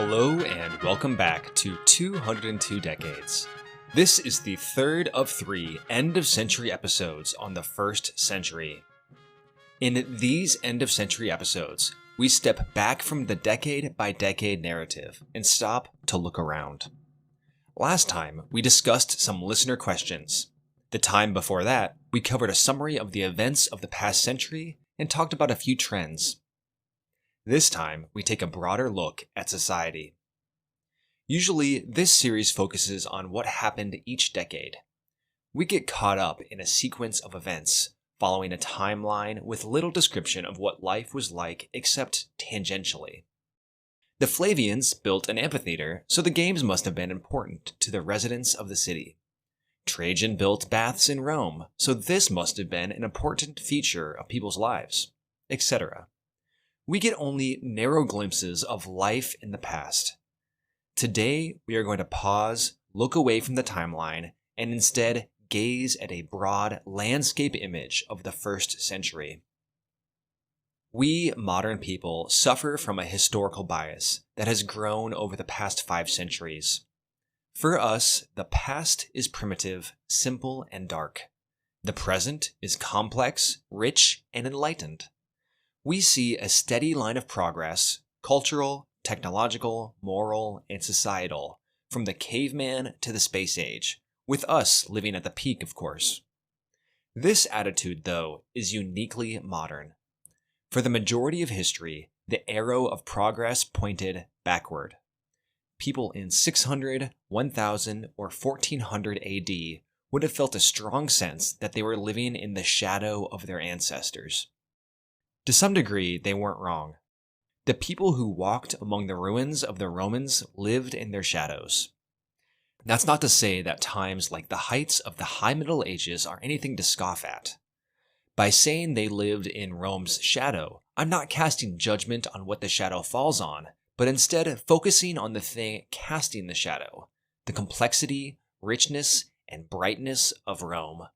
Hello and welcome back to 202 Decades. This is the third of 3 end-of-century episodes on the first century. In these end-of-century episodes, we step back from the decade-by-decade narrative and stop to look around. Last time, we discussed some listener questions. The time before that, we covered a summary of the events of the past century and talked about a few trends. This time, we take a broader look at society. Usually, this series focuses on what happened each decade. We get caught up in a sequence of events, following a timeline with little description of what life was like except tangentially. The Flavians built an amphitheater, so the games must have been important to the residents of the city. Trajan built baths in Rome, so this must have been an important feature of people's lives, etc. We get only narrow glimpses of life in the past. Today, we are going to pause, look away from the timeline, and instead gaze at a broad landscape image of the first century. We modern people suffer from a historical bias that has grown over the past 5 centuries. For us, the past is primitive, simple, and dark. The present is complex, rich, and enlightened. We see a steady line of progress, cultural, technological, moral, and societal, from the caveman to the space age, with us living at the peak, of course. This attitude, though, is uniquely modern. For the majority of history, the arrow of progress pointed backward. People in 600, 1000, or 1400 AD would have felt a strong sense that they were living in the shadow of their ancestors. To some degree, they weren't wrong. The people who walked among the ruins of the Romans lived in their shadows. That's not to say that times like the heights of the High Middle Ages are anything to scoff at. By saying they lived in Rome's shadow, I'm not casting judgment on what the shadow falls on, but instead focusing on the thing casting the shadow, the complexity, richness, and brightness of Rome.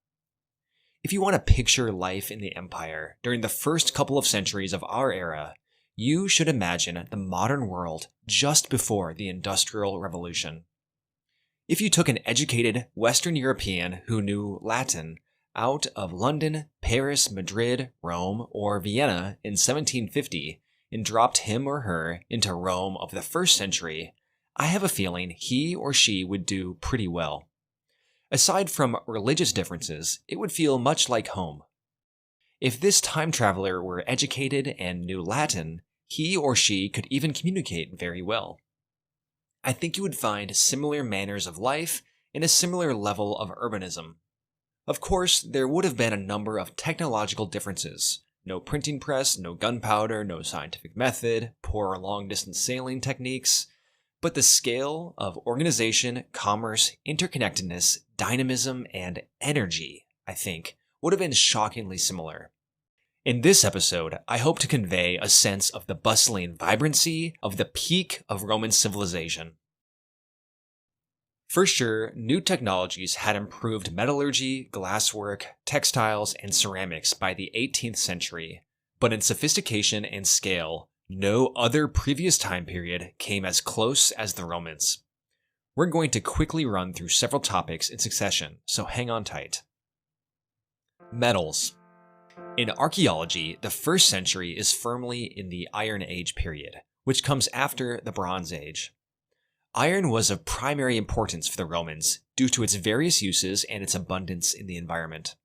If you want to picture life in the empire during the first couple of centuries of our era, you should imagine the modern world just before the Industrial Revolution. If you took an educated Western European who knew Latin out of London, Paris, Madrid, Rome, or Vienna in 1750 and dropped him or her into Rome of the first century, I have a feeling he or she would do pretty well. Aside from religious differences, it would feel much like home. If this time traveler were educated and knew Latin, he or she could even communicate very well. I think you would find similar manners of life and a similar level of urbanism. Of course, there would have been a number of technological differences. No printing press, no gunpowder, no scientific method, poor long-distance sailing techniques. But the scale of organization, commerce, interconnectedness, dynamism, and energy, I think, would have been shockingly similar. In this episode, I hope to convey a sense of the bustling vibrancy of the peak of Roman civilization. For sure, new technologies had improved metallurgy, glasswork, textiles, and ceramics by the 18th century, but in sophistication and scale, no other previous time period came as close as the Romans. We're going to quickly run through several topics in succession, so hang on tight. Metals. In archaeology, the first century is firmly in the Iron Age period, which comes after the Bronze Age. Iron was of primary importance for the Romans due to its various uses and its abundance in the environment.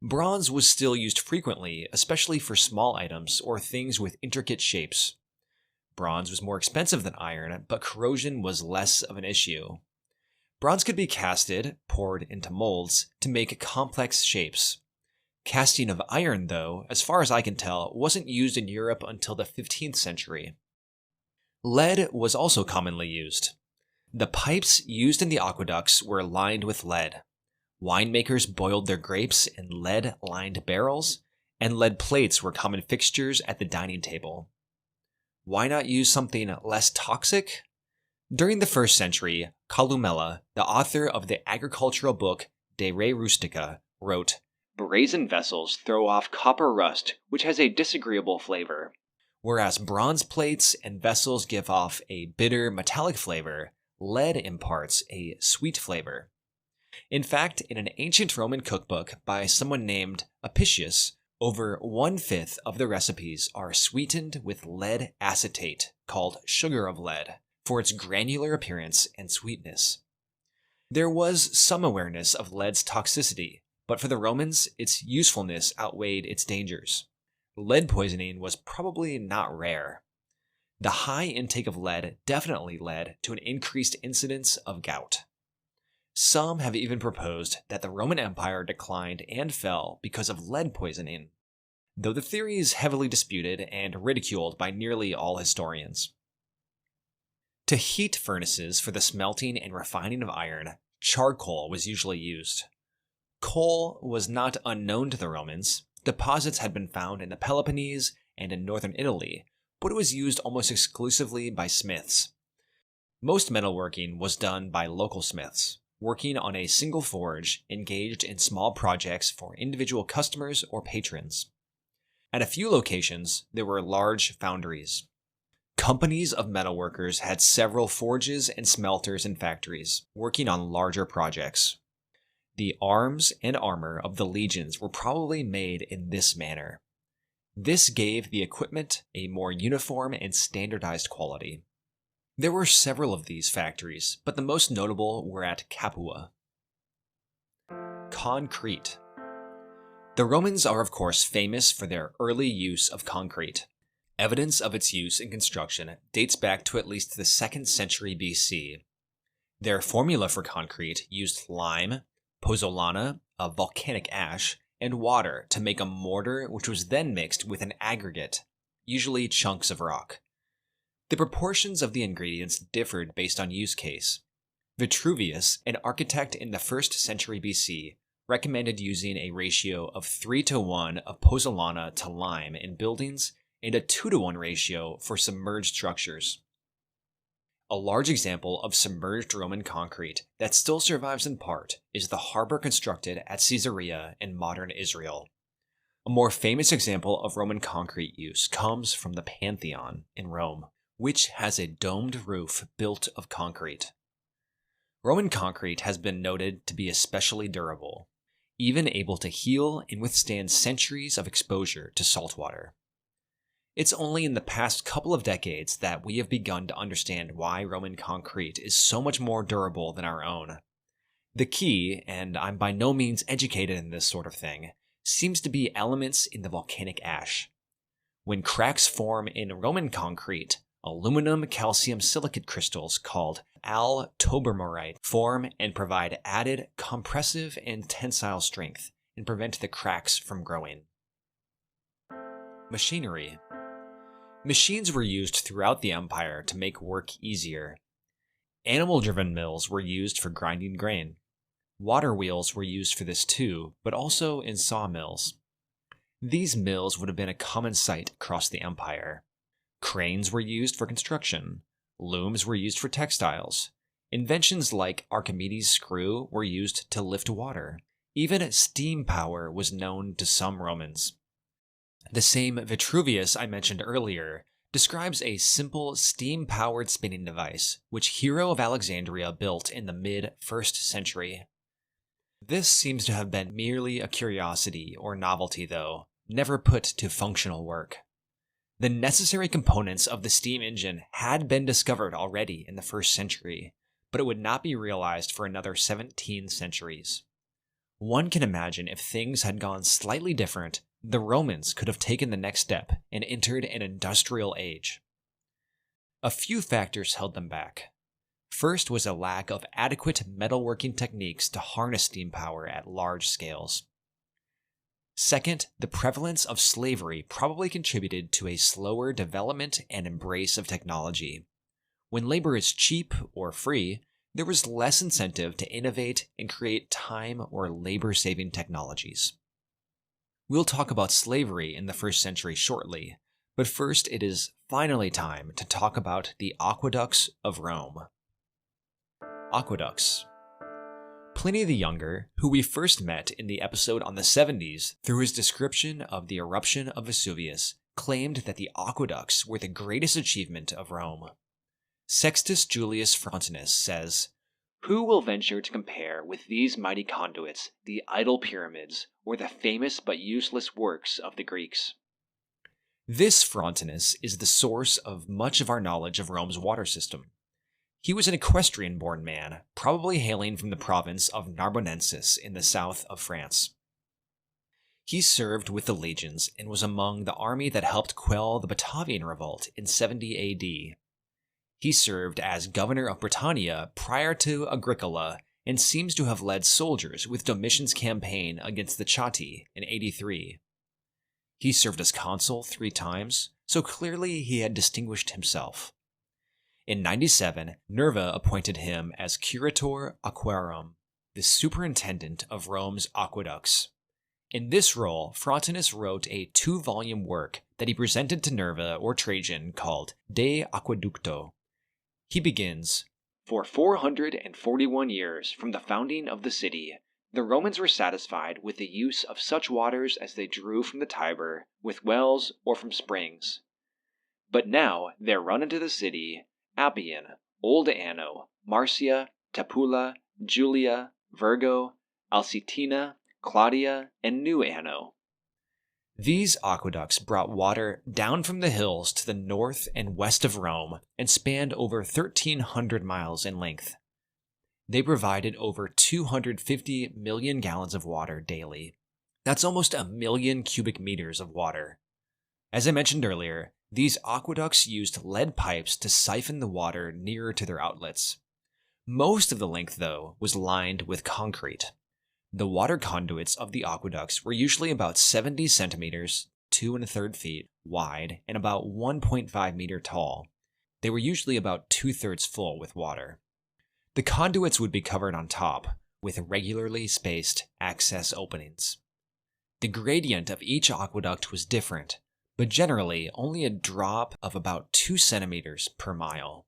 Bronze was still used frequently, especially for small items or things with intricate shapes. Bronze was more expensive than iron, but corrosion was less of an issue. Bronze could be casted, poured into molds, to make complex shapes. Casting of iron, though, as far as I can tell, wasn't used in Europe until the 15th century. Lead was also commonly used. The pipes used in the aqueducts were lined with lead. Winemakers boiled their grapes in lead-lined barrels, and lead plates were common fixtures at the dining table. Why not use something less toxic? During the first century, Columella, the author of the agricultural book De Re Rustica, wrote, "Brazen vessels throw off copper rust, which has a disagreeable flavor. Whereas bronze plates and vessels give off a bitter metallic flavor, lead imparts a sweet flavor. In fact, in an ancient Roman cookbook by someone named Apicius, over 1/5 of the recipes are sweetened with lead acetate, called sugar of lead, for its granular appearance and sweetness. There was some awareness of lead's toxicity, but for the Romans, its usefulness outweighed its dangers. Lead poisoning was probably not rare. The high intake of lead definitely led to an increased incidence of gout. Some have even proposed that the Roman Empire declined and fell because of lead poisoning, though the theory is heavily disputed and ridiculed by nearly all historians. To heat furnaces for the smelting and refining of iron, charcoal was usually used. Coal was not unknown to the Romans. Deposits had been found in the Peloponnese and in northern Italy, but it was used almost exclusively by smiths. Most metalworking was done by local smiths, working on a single forge, engaged in small projects for individual customers or patrons. At a few locations, there were large foundries. Companies of metalworkers had several forges and smelters and factories, working on larger projects. The arms and armor of the legions were probably made in this manner. This gave the equipment a more uniform and standardized quality. There were several of these factories, but the most notable were at Capua. Concrete. The Romans are of course famous for their early use of concrete. Evidence of its use in construction dates back to at least the 2nd century BC. Their formula for concrete used lime, pozzolana, a volcanic ash, and water to make a mortar which was then mixed with an aggregate, usually chunks of rock. The proportions of the ingredients differed based on use case. Vitruvius, an architect in the 1st century BC, recommended using a ratio of 3:1 of pozzolana to lime in buildings and a 2:1 ratio for submerged structures. A large example of submerged Roman concrete that still survives in part is the harbor constructed at Caesarea in modern Israel. A more famous example of Roman concrete use comes from the Pantheon in Rome, which has a domed roof built of concrete. Roman concrete has been noted to be especially durable, even able to heal and withstand centuries of exposure to salt water. It's only in the past couple of decades that we have begun to understand why Roman concrete is so much more durable than our own. The key, and I'm by no means educated in this sort of thing, seems to be elements in the volcanic ash. When cracks form in Roman concrete, aluminum calcium silicate crystals called altobermorite form and provide added compressive and tensile strength and prevent the cracks from growing. Machinery. Machines were used throughout the empire to make work easier. Animal-driven mills were used for grinding grain. Water wheels were used for this too, but also in sawmills. These mills would have been a common sight across the empire. Cranes were used for construction. Looms were used for textiles. Inventions like Archimedes' screw were used to lift water. Even steam power was known to some Romans. The same Vitruvius I mentioned earlier describes a simple steam-powered spinning device, which Hero of Alexandria built in the mid-1st century. This seems to have been merely a curiosity or novelty, though, never put to functional work. The necessary components of the steam engine had been discovered already in the 1st century, but it would not be realized for another 17 centuries. One can imagine if things had gone slightly different, the Romans could have taken the next step and entered an industrial age. A few factors held them back. First was a lack of adequate metalworking techniques to harness steam power at large scales. Second, the prevalence of slavery probably contributed to a slower development and embrace of technology. When labor is cheap or free, there was less incentive to innovate and create time or labor-saving technologies. We'll talk about slavery in the 1st century shortly, but first it is finally time to talk about the aqueducts of Rome. Aqueducts. Pliny the Younger, who we first met in the episode on the 70s through his description of the eruption of Vesuvius, claimed that the aqueducts were the greatest achievement of Rome. Sextus Julius Frontinus says, "Who will venture to compare with these mighty conduits the idol pyramids or the famous but useless works of the Greeks?" This Frontinus is the source of much of our knowledge of Rome's water system. He was an equestrian-born man, probably hailing from the province of Narbonensis in the south of France. He served with the legions and was among the army that helped quell the Batavian revolt in 70 AD. He served as governor of Britannia prior to Agricola and seems to have led soldiers with Domitian's campaign against the Chatti in 83. He served as consul 3 times, so clearly he had distinguished himself. In 97, Nerva appointed him as Curator Aquarum, the superintendent of Rome's aqueducts. In this role, Frontinus wrote a 2-volume work that he presented to Nerva or Trajan called De Aqueducto. He begins, "For 441 years from the founding of the city, the Romans were satisfied with the use of such waters as they drew from the Tiber, with wells or from springs. But now there run into the city Appian, Old Anno, Marcia, Tapula, Julia, Virgo, Alcitina, Claudia, and New Anno." These aqueducts brought water down from the hills to the north and west of Rome and spanned over 1,300 miles in length. They provided over 250 million gallons of water daily. That's almost 1 million cubic meters of water. As I mentioned earlier, these aqueducts used lead pipes to siphon the water nearer to their outlets. Most of the length, though, was lined with concrete. The water conduits of the aqueducts were usually about 70 centimeters, 2 1/3 feet, wide and about 1.5 meter tall. They were usually about 2/3 full with water. The conduits would be covered on top, with regularly spaced access openings. The gradient of each aqueduct was different, but generally only a drop of about 2 centimeters per mile.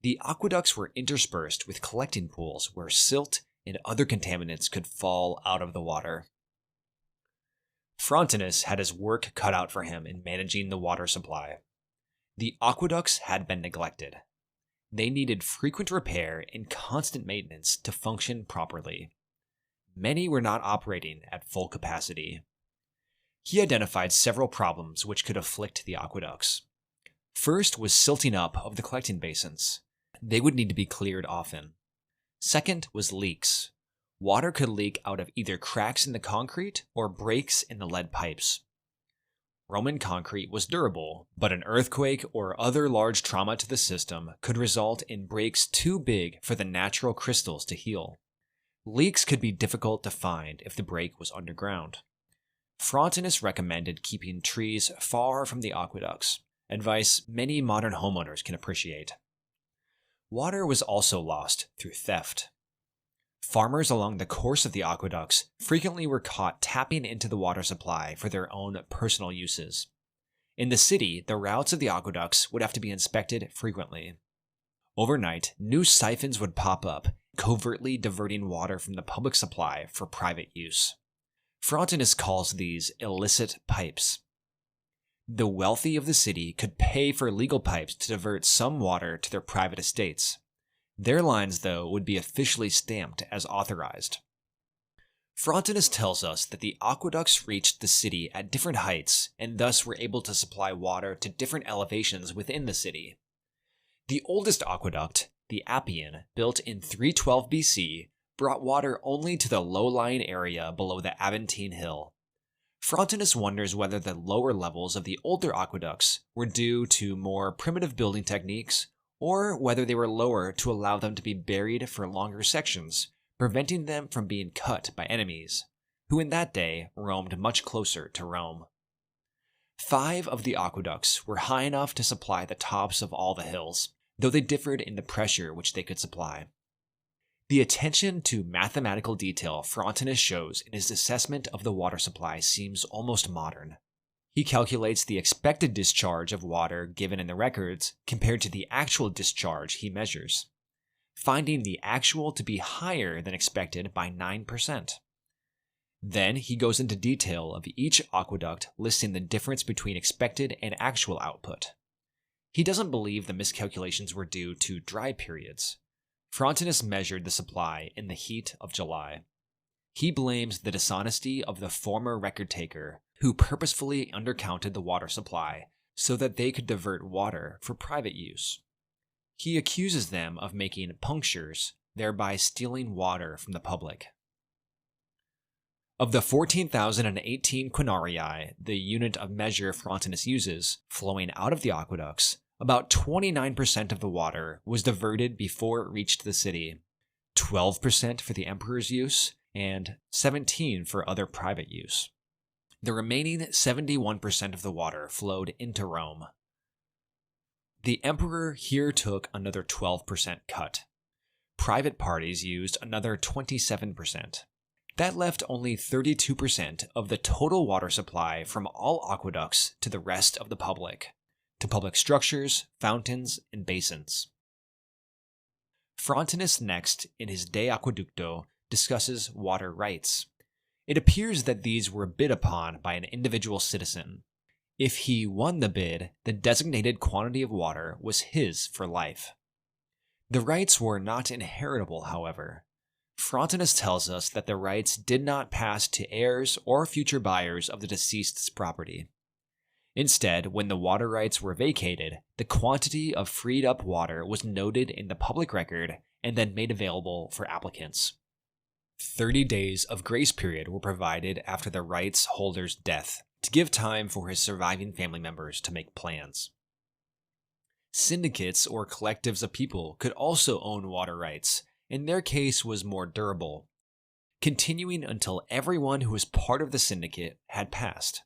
The aqueducts were interspersed with collecting pools where silt and other contaminants could fall out of the water. Frontinus had his work cut out for him in managing the water supply. The aqueducts had been neglected. They needed frequent repair and constant maintenance to function properly. Many were not operating at full capacity. He identified several problems which could afflict the aqueducts. First was silting up of the collecting basins. They would need to be cleared often. Second was leaks. Water could leak out of either cracks in the concrete or breaks in the lead pipes. Roman concrete was durable, but an earthquake or other large trauma to the system could result in breaks too big for the natural crystals to heal. Leaks could be difficult to find if the break was underground. Frontinus recommended keeping trees far from the aqueducts, advice many modern homeowners can appreciate. Water was also lost through theft. Farmers along the course of the aqueducts frequently were caught tapping into the water supply for their own personal uses. In the city, the routes of the aqueducts would have to be inspected frequently. Overnight, new siphons would pop up, covertly diverting water from the public supply for private use. Frontinus calls these illicit pipes. The wealthy of the city could pay for legal pipes to divert some water to their private estates. Their lines, though, would be officially stamped as authorized. Frontinus tells us that the aqueducts reached the city at different heights and thus were able to supply water to different elevations within the city. The oldest aqueduct, the Appian, built in 312 BC, brought water only to the low-lying area below the Aventine Hill. Frontinus wonders whether the lower levels of the older aqueducts were due to more primitive building techniques, or whether they were lower to allow them to be buried for longer sections, preventing them from being cut by enemies, who in that day roamed much closer to Rome. 5 of the aqueducts were high enough to supply the tops of all the hills, though they differed in the pressure which they could supply. The attention to mathematical detail Frontinus shows in his assessment of the water supply seems almost modern. He calculates the expected discharge of water given in the records compared to the actual discharge he measures, finding the actual to be higher than expected by 9%. Then he goes into detail of each aqueduct, listing the difference between expected and actual output. He doesn't believe the miscalculations were due to dry periods. Frontinus measured the supply in the heat of July. He blames the dishonesty of the former record taker, who purposefully undercounted the water supply so that they could divert water for private use. He accuses them of making punctures, thereby stealing water from the public. Of the 14,018 quinarii, the unit of measure Frontinus uses, flowing out of the aqueducts, about 29% of the water was diverted before it reached the city, 12% for the emperor's use, and 17% for other private use. The remaining 71% of the water flowed into Rome. The emperor here took another 12% cut. Private parties used another 27%. That left only 32% of the total water supply from all aqueducts to the rest of the public, to public structures, fountains, and basins. Frontinus next, in his De Aqueducto, discusses water rights. It appears that these were bid upon by an individual citizen. If he won the bid, the designated quantity of water was his for life. The rights were not inheritable, however. Frontinus tells us that the rights did not pass to heirs or future buyers of the deceased's property. Instead, when the water rights were vacated, the quantity of freed up water was noted in the public record and then made available for applicants. 30 days of grace period were provided after the rights holder's death to give time for his surviving family members to make plans. Syndicates or collectives of people could also own water rights, and their case was more durable, continuing until everyone who was part of the syndicate had passed.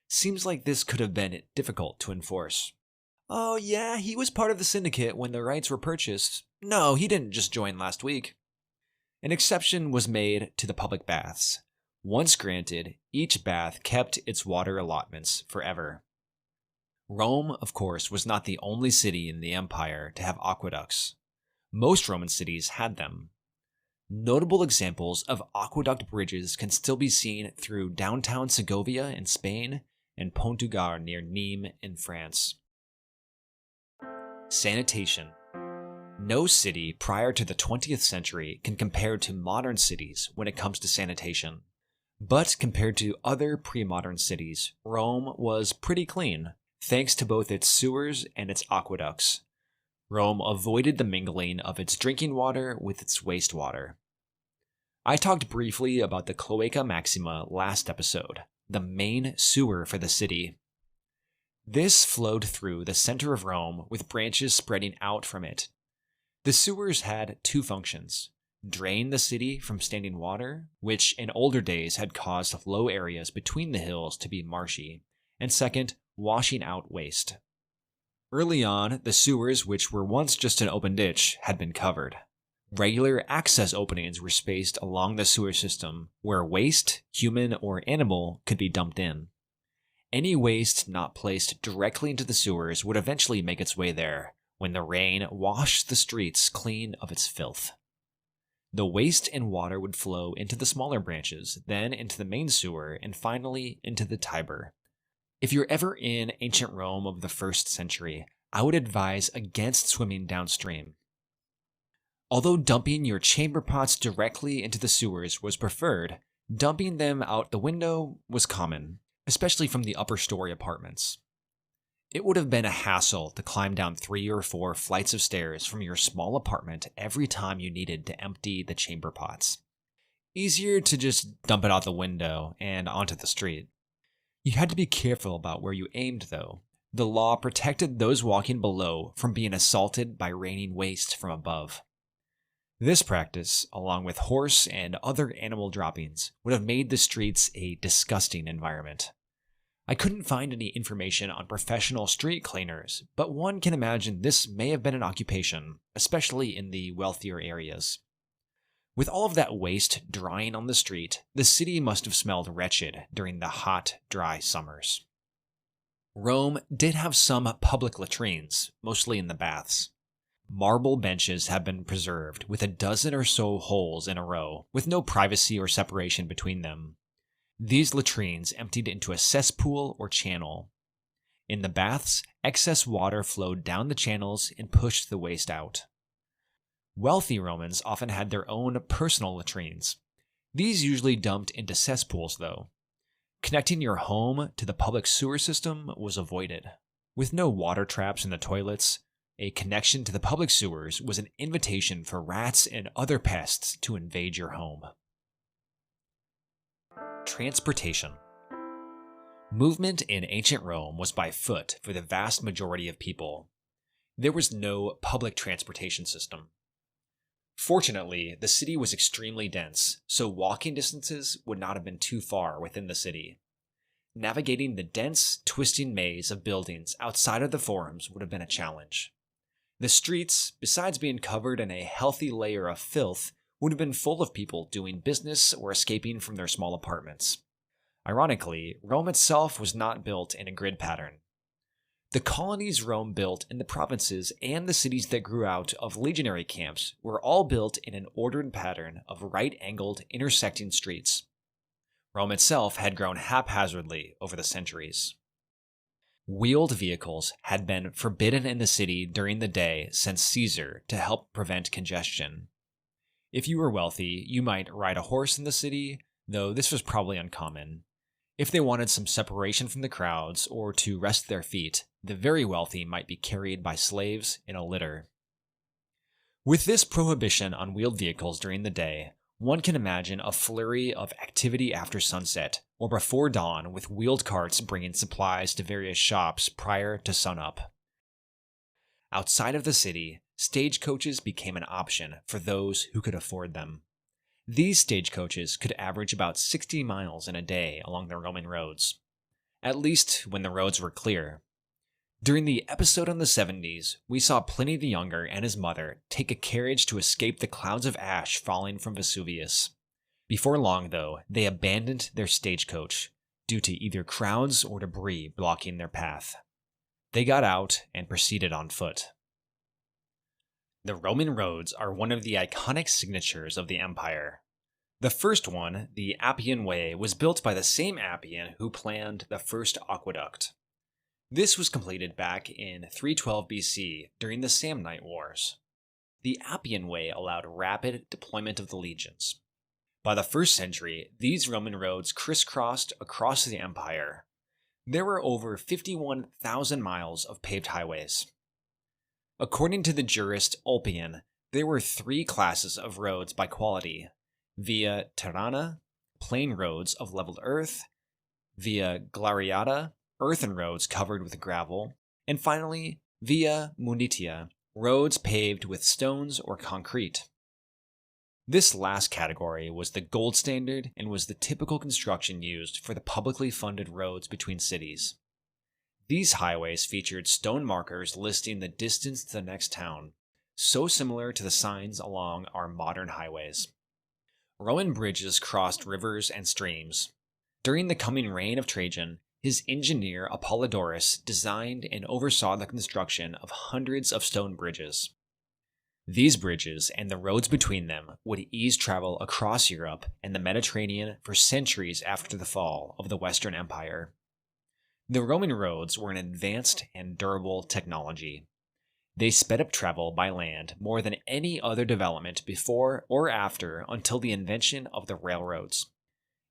Seems like this could have been difficult to enforce. Oh yeah, he was part of the syndicate when the rights were purchased. No, he didn't just join last week. An exception was made to the public baths. Once granted, each bath kept its water allotments forever. Rome, of course, was not the only city in the empire to have aqueducts. Most Roman cities had them. Notable examples of aqueduct bridges can still be seen through downtown Segovia in Spain and Pont-du-Gard near Nîmes in France. Sanitation. No city prior to the 20th century can compare to modern cities when it comes to sanitation. But compared to other pre-modern cities, Rome was pretty clean, thanks to both its sewers and its aqueducts. Rome avoided the mingling of its drinking water with its wastewater. I talked briefly about the Cloaca Maxima last episode, the main sewer for the city. This flowed through the center of Rome with branches spreading out from it. The sewers had two functions: drain the city from standing water, which in older days had caused low areas between the hills to be marshy, and second, washing out waste. Early on, the sewers, which were once just an open ditch, had been covered. Regular access openings were spaced along the sewer system, where waste, human or animal, could be dumped in. Any waste not placed directly into the sewers would eventually make its way there, when the rain washed the streets clean of its filth. The waste and water would flow into the smaller branches, then into the main sewer, and finally into the Tiber. If you're ever in ancient Rome of the 1st century, I would advise against swimming downstream. Although dumping your chamber pots directly into the sewers was preferred, dumping them out the window was common, especially from the upper story apartments. It would have been a hassle to climb down 3 or 4 flights of stairs from your small apartment every time you needed to empty the chamber pots. Easier to just dump it out the window and onto the street. You had to be careful about where you aimed, though. The law protected those walking below from being assaulted by raining waste from above. This practice, along with horse and other animal droppings, would have made the streets a disgusting environment. I couldn't find any information on professional street cleaners, but one can imagine this may have been an occupation, especially in the wealthier areas. With all of that waste drying on the street, the city must have smelled wretched during the hot, dry summers. Rome did have some public latrines, mostly in the baths. marble benches have been preserved with a dozen or so holes in a row, with no privacy or separation between them. These latrines emptied into a cesspool or channel. In the baths, excess water flowed down the channels and pushed the waste out. Wealthy Romans often had their own personal latrines. These usually dumped into cesspools, though. Connecting your home to the public sewer system was avoided. With no water traps in the toilets, a connection to the public sewers was an invitation for rats and other pests to invade your home. Transportation. Movement in ancient Rome was by foot for the vast majority of people. There was no public transportation system. Fortunately, the city was extremely dense, so walking distances would not have been too far within the city. Navigating the dense, twisting maze of buildings outside of the forums would have been a challenge. The streets, besides being covered in a healthy layer of filth, would have been full of people doing business or escaping from their small apartments. Ironically, Rome itself was not built in a grid pattern. The colonies Rome built in the provinces and the cities that grew out of legionary camps were all built in an ordered pattern of right-angled, intersecting streets. Rome itself had grown haphazardly over the centuries. Wheeled vehicles had been forbidden in the city during the day since Caesar to help prevent congestion. If you were wealthy, you might ride a horse in the city, though this was probably uncommon. If they wanted some separation from the crowds or to rest their feet, the very wealthy might be carried by slaves in a litter. With this prohibition on wheeled vehicles during the day, one can imagine a flurry of activity after sunset or before dawn with wheeled carts bringing supplies to various shops prior to sunup. Outside of the city, stagecoaches became an option for those who could afford them. These stagecoaches could average about 60 miles in a day along the Roman roads, at least when the roads were clear. During the episode on the 70s, we saw Pliny the Younger and his mother take a carriage to escape the clouds of ash falling from Vesuvius. Before long, though, they abandoned their stagecoach due to either crowds or debris blocking their path. They got out and proceeded on foot. The Roman roads are one of the iconic signatures of the empire. The first one, the Appian Way, was built by the same Appian who planned the first aqueduct. This was completed back in 312 BC during the Samnite Wars. The Appian Way allowed rapid deployment of the legions. By the 1st century, these Roman roads crisscrossed across the empire. There were over 51,000 miles of paved highways. According to the jurist Ulpian, there were 3 classes of roads by quality: via terrana, plain roads of leveled earth; via glariata, earthen roads covered with gravel; and finally, via munditia, roads paved with stones or concrete. This last category was the gold standard and was the typical construction used for the publicly funded roads between cities. These highways featured stone markers listing the distance to the next town, so similar to the signs along our modern highways. Roman bridges crossed rivers and streams. During the coming reign of Trajan, his engineer Apollodorus designed and oversaw the construction of hundreds of stone bridges. These bridges and the roads between them would ease travel across Europe and the Mediterranean for centuries after the fall of the Western Empire. The Roman roads were an advanced and durable technology. They sped up travel by land more than any other development before or after until the invention of the railroads.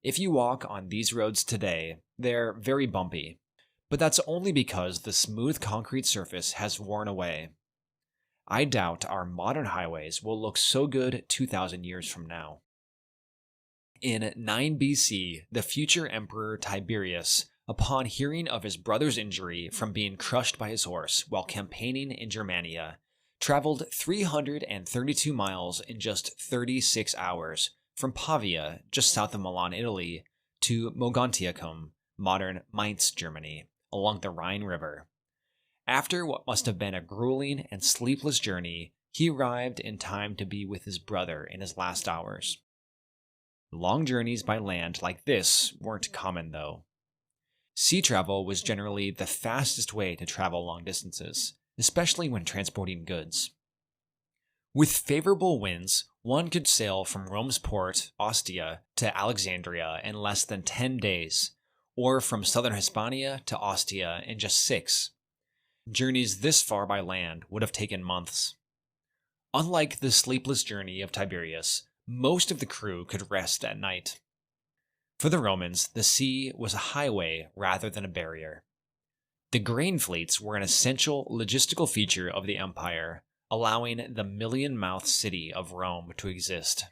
If you walk on these roads today, they're very bumpy, but that's only because the smooth concrete surface has worn away. I doubt our modern highways will look so good 2,000 years from now. In 9 BC, the future Emperor Tiberius, upon hearing of his brother's injury from being crushed by his horse while campaigning in Germania, traveled 332 miles in just 36 hours from Pavia, just south of Milan, Italy, to Mogontiacum, modern Mainz, Germany, along the Rhine River. After what must have been a grueling and sleepless journey, he arrived in time to be with his brother in his last hours. Long journeys by land like this weren't common, though. Sea travel was generally the fastest way to travel long distances, especially when transporting goods. With favorable winds, one could sail from Rome's port, Ostia, to Alexandria in less than 10 days, or from southern Hispania to Ostia in just 6. Journeys this far by land would have taken months. Unlike the sleepless journey of Tiberius, most of the crew could rest at night. For the Romans, the sea was a highway rather than a barrier. The grain fleets were an essential logistical feature of the empire, allowing the million-mouthed city of Rome to exist.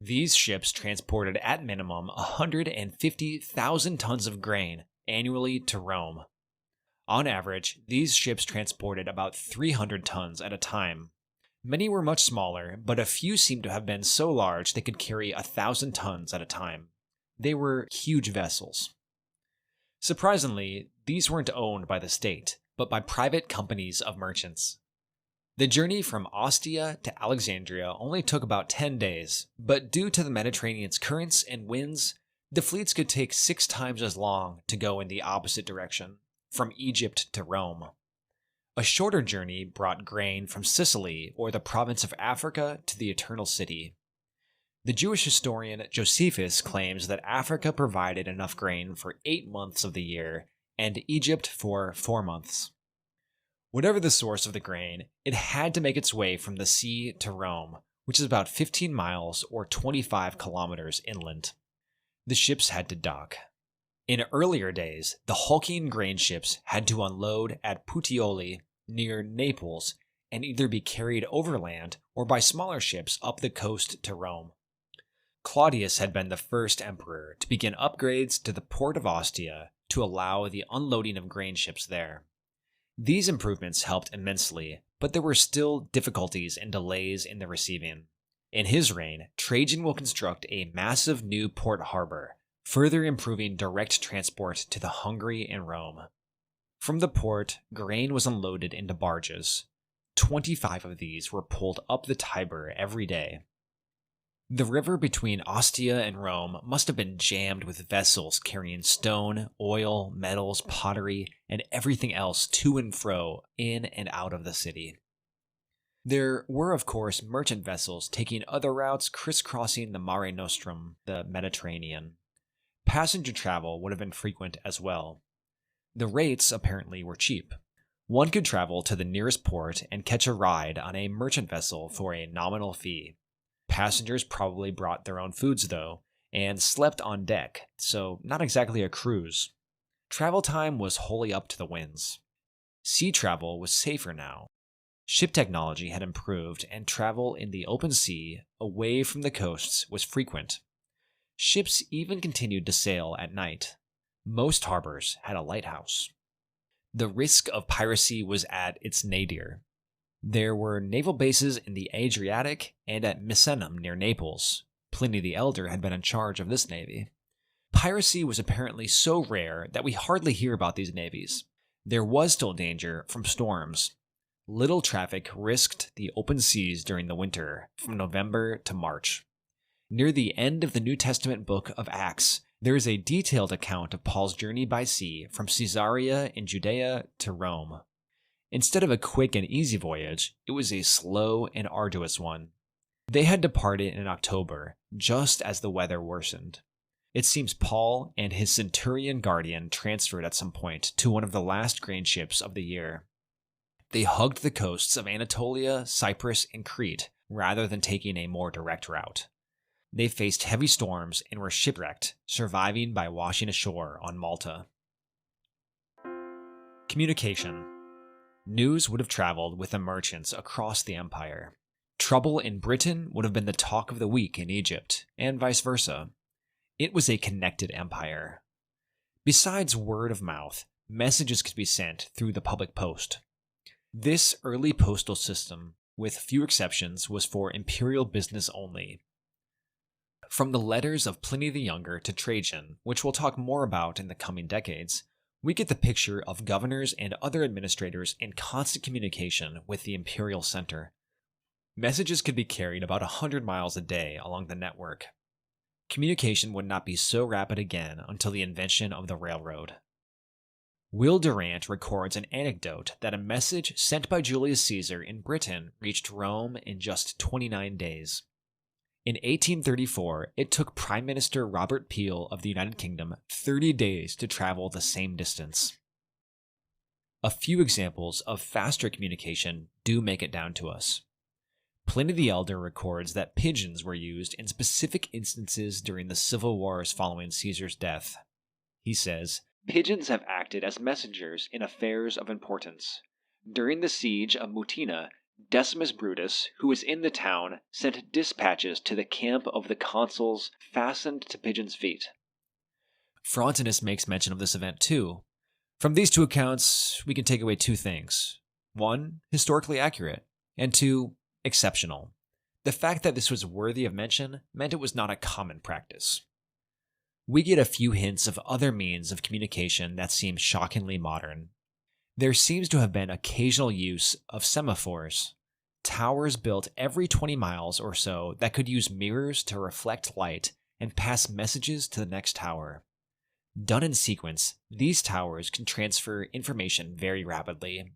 These ships transported at minimum 150,000 tons of grain annually to Rome. On average, these ships transported about 300 tons at a time. Many were much smaller, but a few seem to have been so large they could carry 1,000 tons at a time. They were huge vessels. Surprisingly, these weren't owned by the state, but by private companies of merchants. The journey from Ostia to Alexandria only took about 10 days, but due to the Mediterranean's currents and winds, the fleets could take 6 times as long to go in the opposite direction, from Egypt to Rome. A shorter journey brought grain from Sicily or the province of Africa to the Eternal City. The Jewish historian Josephus claims that Africa provided enough grain for 8 months of the year, and Egypt for 4 months. Whatever the source of the grain, it had to make its way from the sea to Rome, which is about 15 miles or 25 kilometers inland. The ships had to dock. In earlier days, the hulking grain ships had to unload at Puteoli, near Naples, and either be carried overland or by smaller ships up the coast to Rome. Claudius had been the first emperor to begin upgrades to the port of Ostia to allow the unloading of grain ships there. These improvements helped immensely, but there were still difficulties and delays in the receiving. In his reign, Trajan will construct a massive new port harbor, further improving direct transport to the Hungary and Rome. From the port, grain was unloaded into barges. 25 of these were pulled up the Tiber every day. The river between Ostia and Rome must have been jammed with vessels carrying stone, oil, metals, pottery, and everything else to and fro in and out of the city. There were, of course, merchant vessels taking other routes crisscrossing the Mare Nostrum, the Mediterranean. Passenger travel would have been frequent as well. The rates apparently were cheap. One could travel to the nearest port and catch a ride on a merchant vessel for a nominal fee. Passengers probably brought their own foods, though, and slept on deck, so not exactly a cruise. Travel time was wholly up to the winds. Sea travel was safer now. Ship technology had improved, and travel in the open sea, away from the coasts, was frequent. Ships even continued to sail at night. Most harbors had a lighthouse. The risk of piracy was at its nadir. There were naval bases in the Adriatic and at Misenum near Naples. Pliny the Elder had been in charge of this navy. Piracy was apparently so rare that we hardly hear about these navies. There was still danger from storms. Little traffic risked the open seas during the winter, from November to March. Near the end of the New Testament book of Acts, there is a detailed account of Paul's journey by sea from Caesarea in Judea to Rome. Instead of a quick and easy voyage, it was a slow and arduous one. They had departed in October, just as the weather worsened. It seems Paul and his centurion guardian transferred at some point to one of the last grain ships of the year. They hugged the coasts of Anatolia, Cyprus, and Crete, rather than taking a more direct route. They faced heavy storms and were shipwrecked, surviving by washing ashore on Malta. Communication. News would have traveled with the merchants across the empire. Trouble in Britain would have been the talk of the week in Egypt, and vice versa. It was a connected empire. Besides word of mouth, messages could be sent through the public post. This early postal system, with few exceptions, was for imperial business only. From the letters of Pliny the Younger to Trajan, which we'll talk more about in the coming decades, we get the picture of governors and other administrators in constant communication with the imperial center. Messages could be carried about 100 miles a day along the network. Communication would not be so rapid again until the invention of the railroad. Will Durant records an anecdote that a message sent by Julius Caesar in Britain reached Rome in just 29 days. In 1834, it took Prime Minister Robert Peel of the United Kingdom 30 days to travel the same distance. A few examples of faster communication do make it down to us. Pliny the Elder records that pigeons were used in specific instances during the civil wars following Caesar's death. He says, "Pigeons have acted as messengers in affairs of importance. During the siege of Mutina, Decimus Brutus, who was in the town, sent dispatches to the camp of the consuls fastened to pigeons' feet." Frontinus makes mention of this event too. From these two accounts, we can take away two things. One, historically accurate, and two, exceptional. The fact that this was worthy of mention meant it was not a common practice. We get a few hints of other means of communication that seem shockingly modern. There seems to have been occasional use of semaphores, towers built every 20 miles or so that could use mirrors to reflect light and pass messages to the next tower. Done in sequence, these towers can transfer information very rapidly.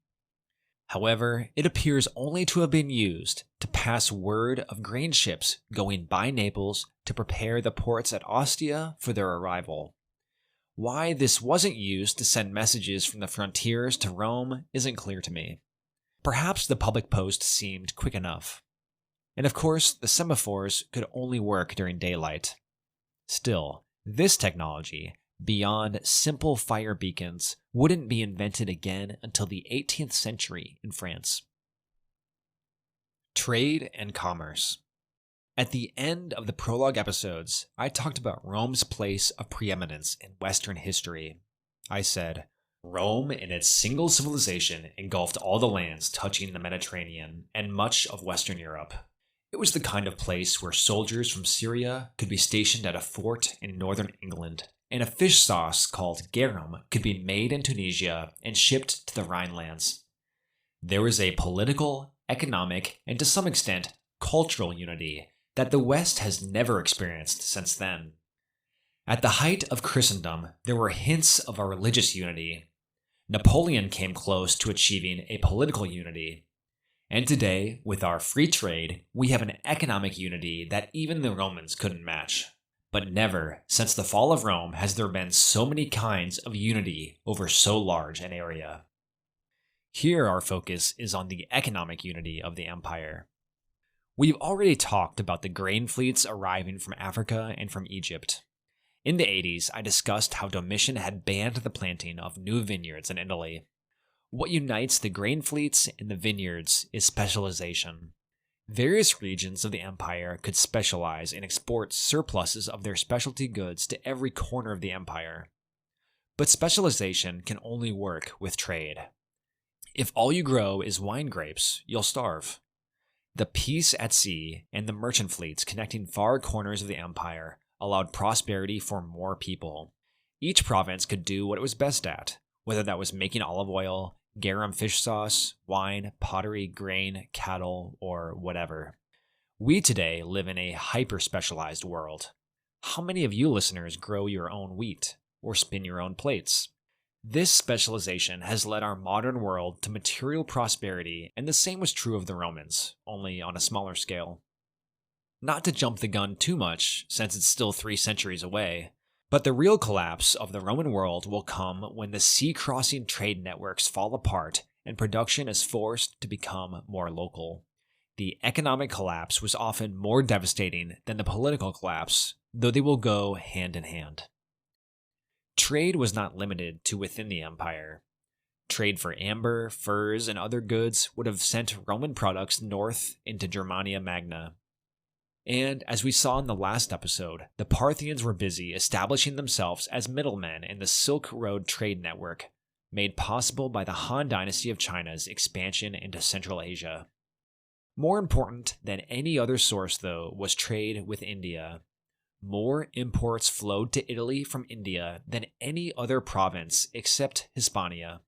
However, it appears only to have been used to pass word of grain ships going by Naples to prepare the ports at Ostia for their arrival. Why this wasn't used to send messages from the frontiers to Rome isn't clear to me. Perhaps the public post seemed quick enough. And of course, the semaphores could only work during daylight. Still, this technology, beyond simple fire beacons, wouldn't be invented again until the 18th century in France. Trade and commerce. At the end of the prologue episodes, I talked about Rome's place of preeminence in Western history. I said, Rome in its single civilization engulfed all the lands touching the Mediterranean and much of Western Europe. It was the kind of place where soldiers from Syria could be stationed at a fort in northern England, and a fish sauce called garum could be made in Tunisia and shipped to the Rhinelands. There was a political, economic, and to some extent, cultural unity that the West has never experienced since then. At the height of Christendom, there were hints of a religious unity. Napoleon came close to achieving a political unity. And today, with our free trade, we have an economic unity that even the Romans couldn't match. But never, since the fall of Rome, has there been so many kinds of unity over so large an area. Here our focus is on the economic unity of the empire. We've already talked about the grain fleets arriving from Africa and from Egypt. In the 80s, I discussed how Domitian had banned the planting of new vineyards in Italy. What unites the grain fleets and the vineyards is specialization. Various regions of the empire could specialize and export surpluses of their specialty goods to every corner of the empire. But specialization can only work with trade. If all you grow is wine grapes, you'll starve. The peace at sea and the merchant fleets connecting far corners of the empire allowed prosperity for more people. Each province could do what it was best at, whether that was making olive oil, garum fish sauce, wine, pottery, grain, cattle, or whatever. We today live in a hyper-specialized world. How many of you listeners grow your own wheat or spin your own plates? This specialization has led our modern world to material prosperity, and the same was true of the Romans, only on a smaller scale. Not to jump the gun too much, since it's still 3 centuries away, but the real collapse of the Roman world will come when the sea-crossing trade networks fall apart and production is forced to become more local. The economic collapse was often more devastating than the political collapse, though they will go hand in hand. Trade was not limited to within the empire. Trade for amber, furs, and other goods would have sent Roman products north into Germania Magna. And, as we saw in the last episode, the Parthians were busy establishing themselves as middlemen in the Silk Road trade network, made possible by the Han Dynasty of China's expansion into Central Asia. More important than any other source, though, was trade with India. More imports flowed to Italy from India than any other province except Hispania.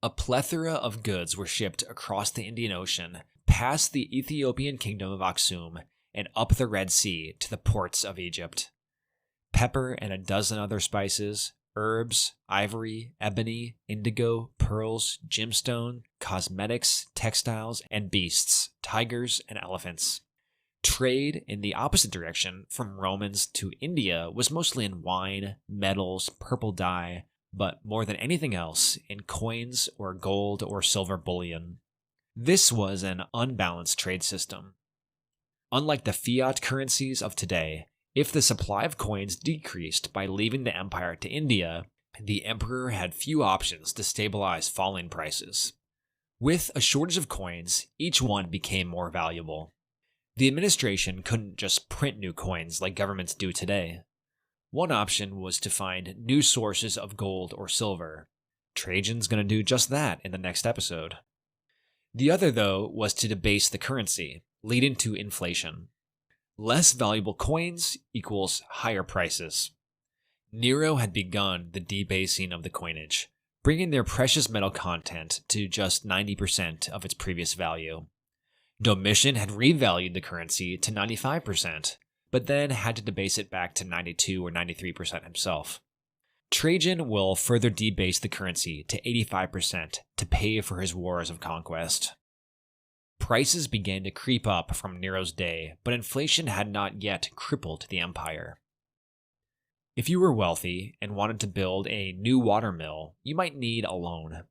A plethora of goods were shipped across the Indian Ocean, past the Ethiopian kingdom of Aksum, and up the Red Sea to the ports of Egypt. Pepper and a dozen other spices, herbs, ivory, ebony, indigo, pearls, gemstone, cosmetics, textiles, and beasts, tigers, and elephants. Trade in the opposite direction from Romans to India was mostly in wine, metals, purple dye, but more than anything else, in coins or gold or silver bullion. This was an unbalanced trade system. Unlike the fiat currencies of today, if the supply of coins decreased by leaving the empire to India, the emperor had few options to stabilize falling prices. With a shortage of coins, each one became more valuable. The administration couldn't just print new coins like governments do today. One option was to find new sources of gold or silver. Trajan's going to do just that in the next episode. The other, though, was to debase the currency, leading to inflation. Less valuable coins equals higher prices. Nero had begun the debasing of the coinage, bringing their precious metal content to just 90% of its previous value. Domitian had revalued the currency to 95%, but then had to debase it back to 92 or 93% himself. Trajan will further debase the currency to 85% to pay for his wars of conquest. Prices began to creep up from Nero's day, but inflation had not yet crippled the empire. If you were wealthy and wanted to build a new watermill, you might need a loan.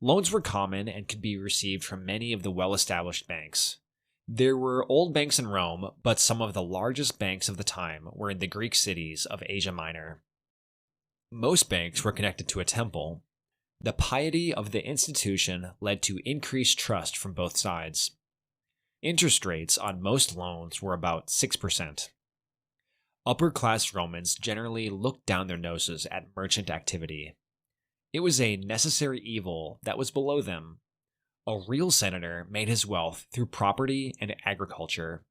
Loans were common and could be received from many of the well-established banks. There were old banks in Rome, but some of the largest banks of the time were in the Greek cities of Asia Minor. Most banks were connected to a temple. The piety of the institution led to increased trust from both sides. Interest rates on most loans were about 6%. Upper-class Romans generally looked down their noses at merchant activity. It was a necessary evil that was below them. A real senator made his wealth through property and agriculture.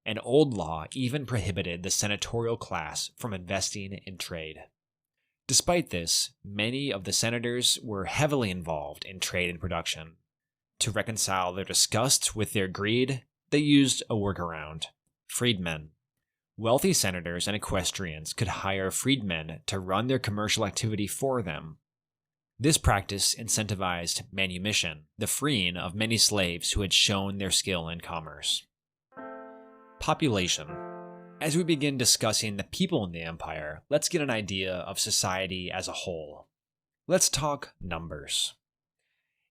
An old law even prohibited the senatorial class from investing in trade. Despite this, many of the senators were heavily involved in trade and production. To reconcile their disgust with their greed, they used a workaround: freedmen. Wealthy senators and equestrians could hire freedmen to run their commercial activity for them. This practice incentivized manumission, the freeing of many slaves who had shown their skill in commerce. Population. As we begin discussing the people in the empire, let's get an idea of society as a whole. Let's talk numbers.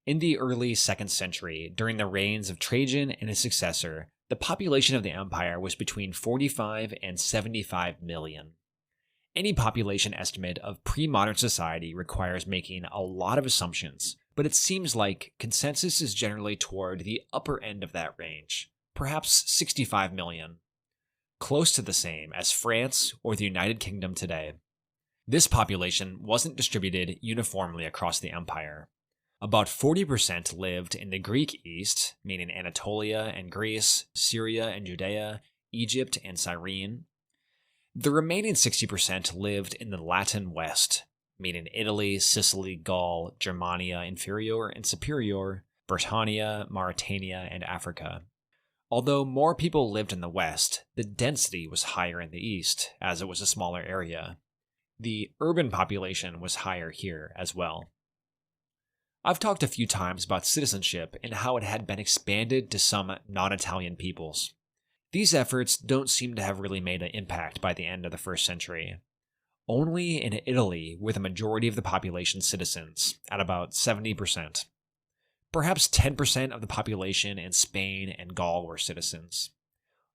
In the early 2nd century, during the reigns of Trajan and his successor, the population of the empire was between 45 and 75 million. Any population estimate of pre-modern society requires making a lot of assumptions, but it seems like consensus is generally toward the upper end of that range, perhaps 65 million. Close to the same as France or the United Kingdom today. This population wasn't distributed uniformly across the empire. About 40% lived in the Greek East, meaning Anatolia and Greece, Syria and Judea, Egypt and Cyrene. The remaining 60% lived in the Latin West, meaning Italy, Sicily, Gaul, Germania Inferior and Superior, Britannia, Mauritania, and Africa. Although more people lived in the West, the density was higher in the East, as it was a smaller area. The urban population was higher here as well. I've talked a few times about citizenship and how it had been expanded to some non-Italian peoples. These efforts don't seem to have really made an impact by the end of the 1st century. Only in Italy were the majority of the population citizens, at about 70%. Perhaps 10% of the population in Spain and Gaul were citizens.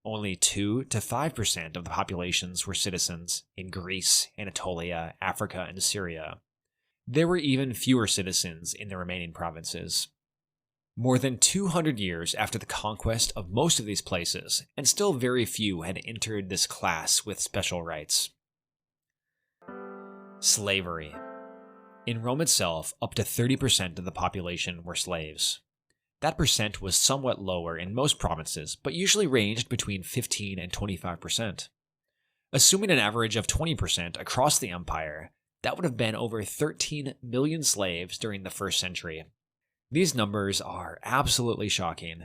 Only 2 to 5% of the populations were citizens in Greece, Anatolia, Africa, and Syria. There were even fewer citizens in the remaining provinces. More than 200 years after the conquest of most of these places, and still very few had entered this class with special rights. Slavery. In Rome itself, up to 30% of the population were slaves. That percent was somewhat lower in most provinces, but usually ranged between 15 and 25%. Assuming an average of 20% across the empire, that would have been over 13 million slaves during the 1st century. These numbers are absolutely shocking.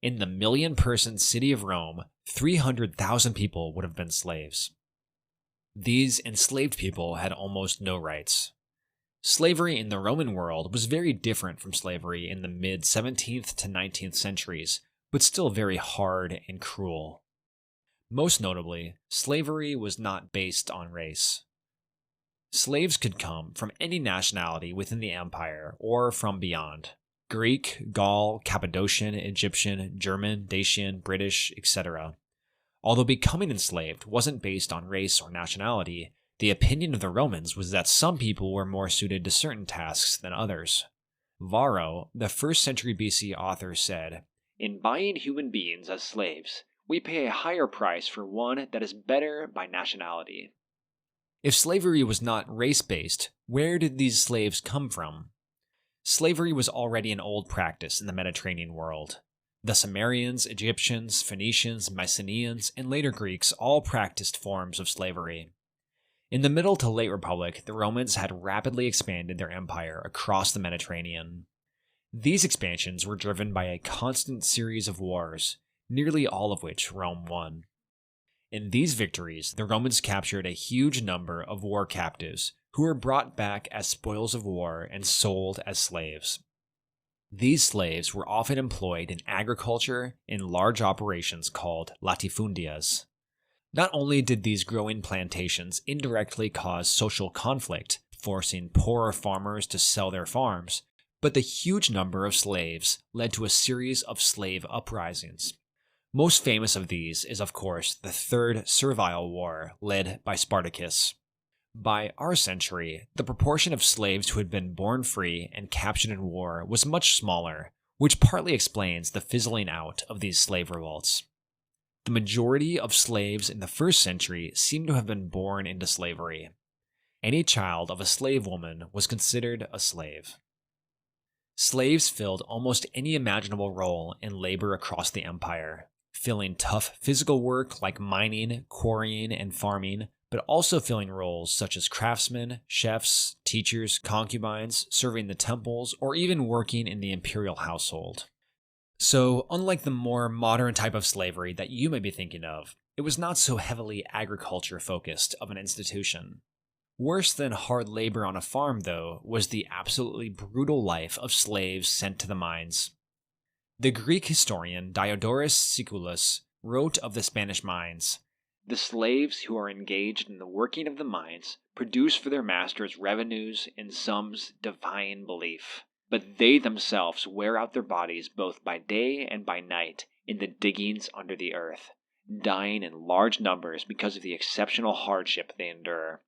In the million-person city of Rome, 300,000 people would have been slaves. These enslaved people had almost no rights. Slavery in the Roman world was very different from slavery in the mid-17th to 19th centuries, but still very hard and cruel. Most notably, slavery was not based on race. Slaves could come from any nationality within the empire or from beyond. Greek, Gaul, Cappadocian, Egyptian, German, Dacian, British, etc. Although becoming enslaved wasn't based on race or nationality, the opinion of the Romans was that some people were more suited to certain tasks than others. Varro, the 1st century BC author, said, "In buying human beings as slaves, we pay a higher price for one that is better by nationality." If slavery was not race-based, where did these slaves come from? Slavery was already an old practice in the Mediterranean world. The Sumerians, Egyptians, Phoenicians, Mycenaeans, and later Greeks all practiced forms of slavery. In the Middle to Late Republic, the Romans had rapidly expanded their empire across the Mediterranean. These expansions were driven by a constant series of wars, nearly all of which Rome won. In these victories, the Romans captured a huge number of war captives who were brought back as spoils of war and sold as slaves. These slaves were often employed in agriculture in large operations called latifundias. Not only did these growing plantations indirectly cause social conflict, forcing poorer farmers to sell their farms, but the huge number of slaves led to a series of slave uprisings. Most famous of these is, of course, the Third Servile War, led by Spartacus. By our century, the proportion of slaves who had been born free and captured in war was much smaller, which partly explains the fizzling out of these slave revolts. The majority of slaves in the 1st century seem to have been born into slavery. Any child of a slave woman was considered a slave. Slaves filled almost any imaginable role in labor across the empire, filling tough physical work like mining, quarrying, and farming, but also filling roles such as craftsmen, chefs, teachers, concubines, serving the temples, or even working in the imperial household. So, unlike the more modern type of slavery that you may be thinking of, it was not so heavily agriculture-focused of an institution. Worse than hard labor on a farm, though, was the absolutely brutal life of slaves sent to the mines. The Greek historian Diodorus Siculus wrote of the Spanish mines, "The slaves who are engaged in the working of the mines produce for their masters revenues in sums defying belief, but they themselves wear out their bodies both by day and by night in the diggings under the earth, dying in large numbers because of the exceptional hardship they endure.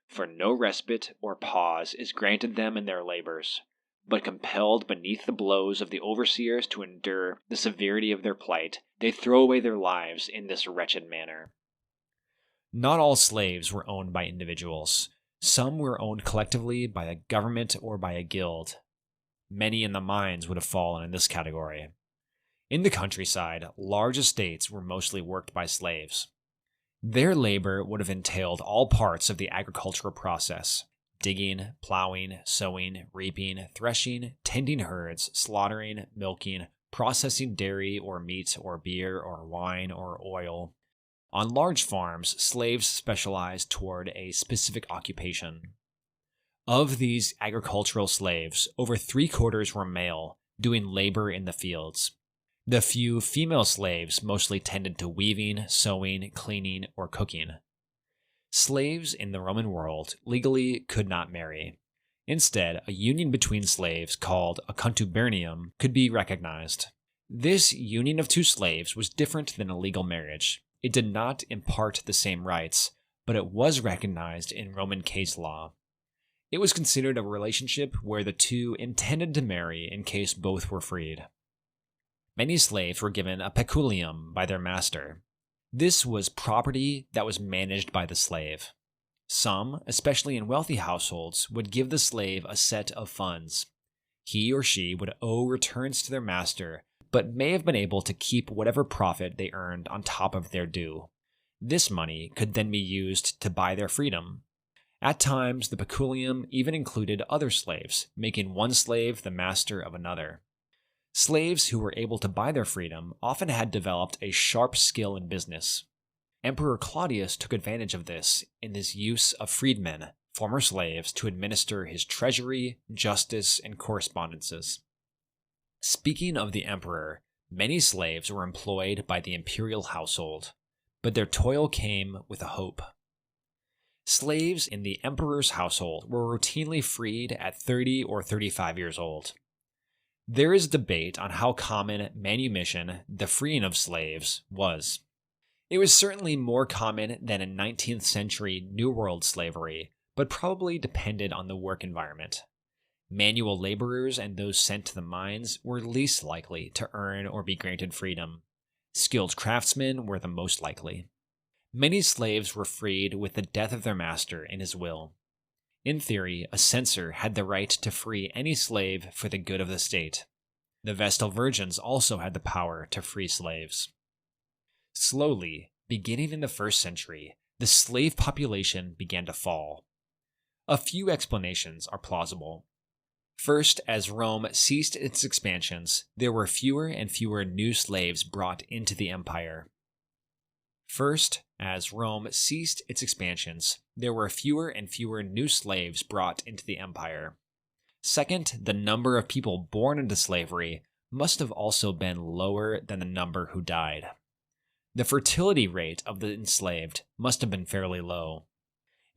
For no respite or pause is granted them in their labors, but compelled beneath the blows of the overseers to endure the severity of their plight, they throw away their lives in this wretched manner." Not all slaves were owned by individuals. Some were owned collectively by a government or by a guild. Many in the mines would have fallen in this category. In the countryside, large estates were mostly worked by slaves. Their labor would have entailed all parts of the agricultural process: digging, plowing, sowing, reaping, threshing, tending herds, slaughtering, milking, processing dairy or meat or beer or wine or oil. On large farms, slaves specialized toward a specific occupation. Of these agricultural slaves, over 3/4 were male, doing labor in the fields. The few female slaves mostly tended to weaving, sewing, cleaning, or cooking. Slaves in the Roman world legally could not marry. Instead, a union between slaves called a contubernium could be recognized. This union of two slaves was different than a legal marriage. It did not impart the same rights, but it was recognized in Roman case law. It was considered a relationship where the two intended to marry in case both were freed. Many slaves were given a peculium by their master. This was property that was managed by the slave. Some, especially in wealthy households, would give the slave a set of funds. He or she would owe returns to their master, but may have been able to keep whatever profit they earned on top of their due. This money could then be used to buy their freedom. At times, the peculium even included other slaves, making one slave the master of another. Slaves who were able to buy their freedom often had developed a sharp skill in business. Emperor Claudius took advantage of this in his use of freedmen, former slaves, to administer his treasury, justice, and correspondences. Speaking of the emperor, many slaves were employed by the imperial household, but their toil came with a hope. Slaves in the emperor's household were routinely freed at 30 or 35 years old. There is debate on how common manumission, the freeing of slaves, was. It was certainly more common than in 19th century New World slavery, but probably depended on the work environment. Manual laborers and those sent to the mines were least likely to earn or be granted freedom. Skilled craftsmen were the most likely. Many slaves were freed with the death of their master in his will. In theory, a censor had the right to free any slave for the good of the state. The Vestal Virgins also had the power to free slaves. Slowly, beginning in the 1st century, the slave population began to fall. A few explanations are plausible. First, as Rome ceased its expansions, there were fewer and fewer new slaves brought into the empire. Second, the number of people born into slavery must have also been lower than the number who died. The fertility rate of the enslaved must have been fairly low.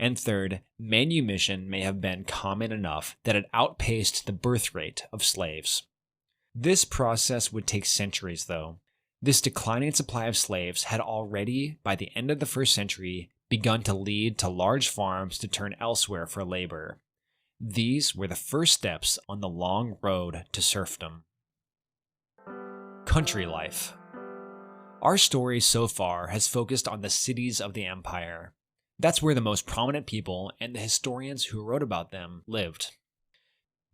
And third, manumission may have been common enough that it outpaced the birth rate of slaves. This process would take centuries, though. This declining supply of slaves had already, by the end of the 1st century, begun to lead to large farms to turn elsewhere for labor. These were the first steps on the long road to serfdom. Country life. Our story so far has focused on the cities of the empire. That's where the most prominent people and the historians who wrote about them lived.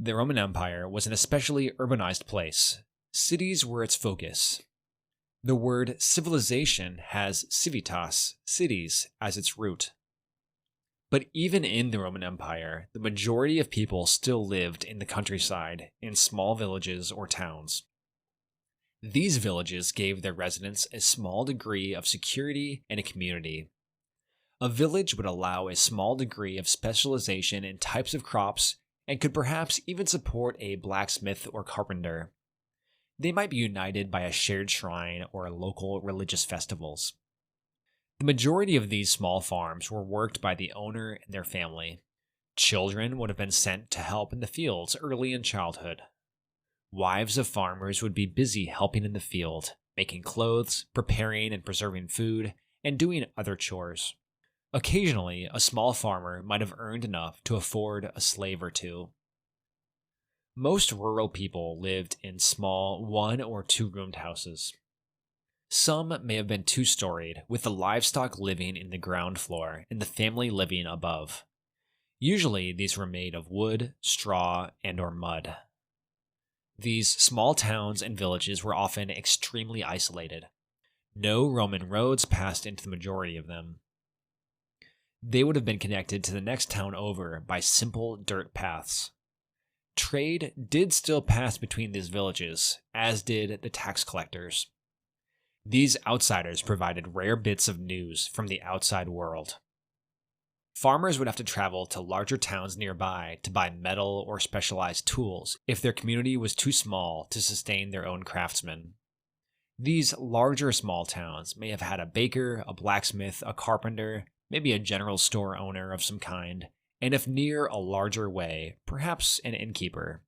The Roman Empire was an especially urbanized place. Cities were its focus. The word civilization has civitas, cities, as its root. But even in the Roman Empire, the majority of people still lived in the countryside, in small villages or towns. These villages gave their residents a small degree of security and a community. A village would allow a small degree of specialization in types of crops and could perhaps even support a blacksmith or carpenter. They might be united by a shared shrine or local religious festivals. The majority of these small farms were worked by the owner and their family. Children would have been sent to help in the fields early in childhood. Wives of farmers would be busy helping in the field, making clothes, preparing and preserving food, and doing other chores. Occasionally, a small farmer might have earned enough to afford a slave or two. Most rural people lived in small 1- or 2-roomed houses. Some may have been 2-storied, with the livestock living in the ground floor and the family living above. Usually, these were made of wood, straw, and/or mud. These small towns and villages were often extremely isolated. No Roman roads passed into the majority of them. They would have been connected to the next town over by simple dirt paths. Trade did still pass between these villages, as did the tax collectors. These outsiders provided rare bits of news from the outside world. Farmers would have to travel to larger towns nearby to buy metal or specialized tools if their community was too small to sustain their own craftsmen. These larger small towns may have had a baker, a blacksmith, a carpenter, maybe a general store owner of some kind, and if near a larger way, perhaps an innkeeper.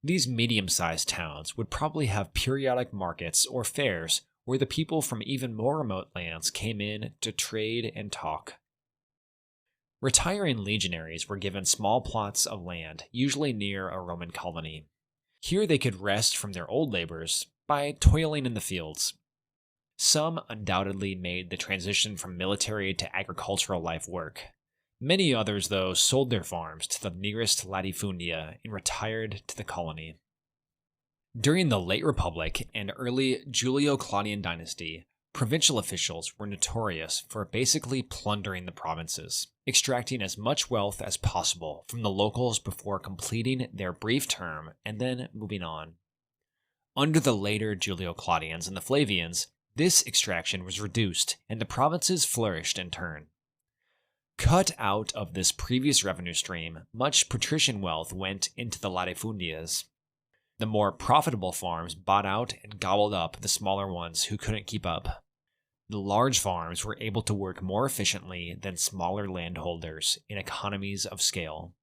These medium-sized towns would probably have periodic markets or fairs where the people from even more remote lands came in to trade and talk. Retiring legionaries were given small plots of land, usually near a Roman colony. Here they could rest from their old labors by toiling in the fields. Some undoubtedly made the transition from military to agricultural life work. Many others, though, sold their farms to the nearest latifundia and retired to the colony. During the late Republic and early Julio-Claudian dynasty, provincial officials were notorious for basically plundering the provinces, extracting as much wealth as possible from the locals before completing their brief term and then moving on. Under the later Julio-Claudians and the Flavians, this extraction was reduced and the provinces flourished in turn. Cut out of this previous revenue stream, much patrician wealth went into the latifundias. The more profitable farms bought out and gobbled up the smaller ones who couldn't keep up. The large farms were able to work more efficiently than smaller landholders in economies of scale.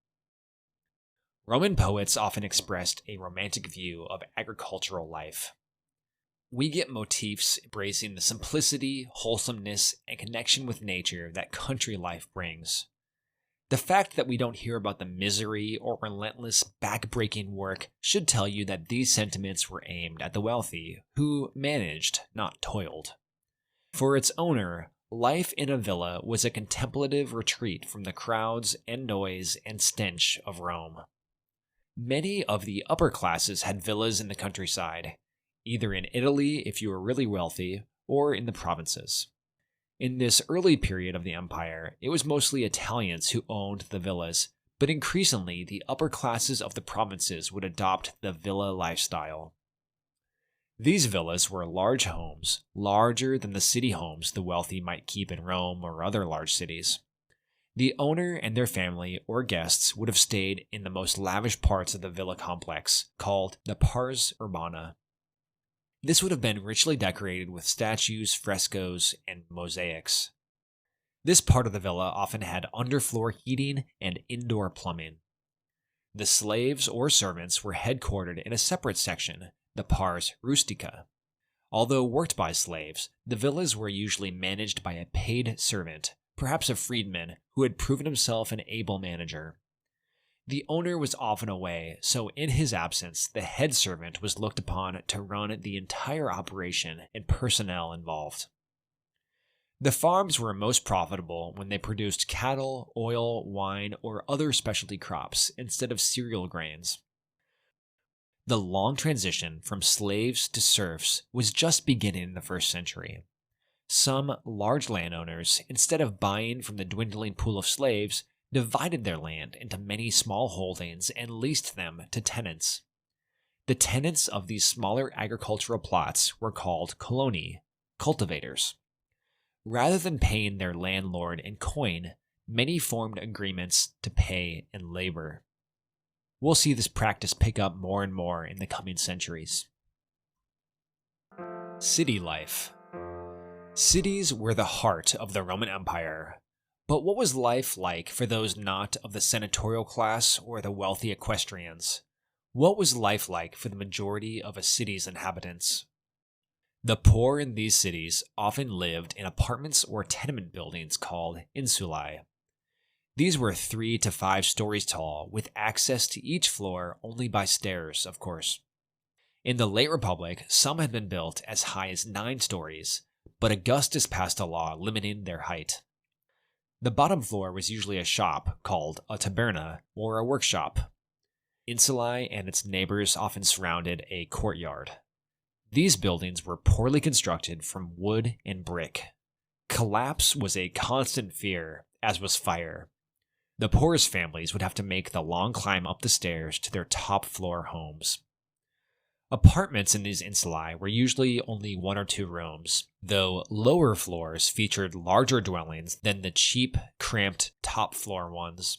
Roman poets often expressed a romantic view of agricultural life. We get motifs embracing the simplicity, wholesomeness, and connection with nature that country life brings. The fact that we don't hear about the misery or relentless, back-breaking work should tell you that these sentiments were aimed at the wealthy, who managed, not toiled. For its owner, life in a villa was a contemplative retreat from the crowds and noise and stench of Rome. Many of the upper classes had villas in the countryside, either in Italy if you were really wealthy, or in the provinces. In this early period of the empire, it was mostly Italians who owned the villas, but increasingly the upper classes of the provinces would adopt the villa lifestyle. These villas were large homes, larger than the city homes the wealthy might keep in Rome or other large cities. The owner and their family or guests would have stayed in the most lavish parts of the villa complex, called the pars urbana. This would have been richly decorated with statues, frescoes, and mosaics. This part of the villa often had underfloor heating and indoor plumbing. The slaves or servants were headquartered in a separate section, the pars rustica. Although worked by slaves, the villas were usually managed by a paid servant, perhaps a freedman who had proven himself an able manager. The owner was often away, so in his absence, the head servant was looked upon to run the entire operation and personnel involved. The farms were most profitable when they produced cattle, oil, wine, or other specialty crops instead of cereal grains. The long transition from slaves to serfs was just beginning in the 1st century. Some large landowners, instead of buying from the dwindling pool of slaves, divided their land into many small holdings and leased them to tenants. The tenants of these smaller agricultural plots were called coloni, cultivators. Rather than paying their landlord in coin, many formed agreements to pay in labor. We'll see this practice pick up more and more in the coming centuries. City life. Cities were the heart of the Roman Empire. But what was life like for those not of the senatorial class or the wealthy equestrians? What was life like for the majority of a city's inhabitants? The poor in these cities often lived in apartments or tenement buildings called insulae. These were 3 to 5 stories tall, with access to each floor only by stairs, of course. In the late Republic, some had been built as high as 9 stories, but Augustus passed a law limiting their height. The bottom floor was usually a shop, called a taberna, or a workshop. Insulae and its neighbors often surrounded a courtyard. These buildings were poorly constructed from wood and brick. Collapse was a constant fear, as was fire. The poorest families would have to make the long climb up the stairs to their top floor homes. Apartments in these insulae were usually only 1 or 2 rooms, though lower floors featured larger dwellings than the cheap, cramped top floor ones.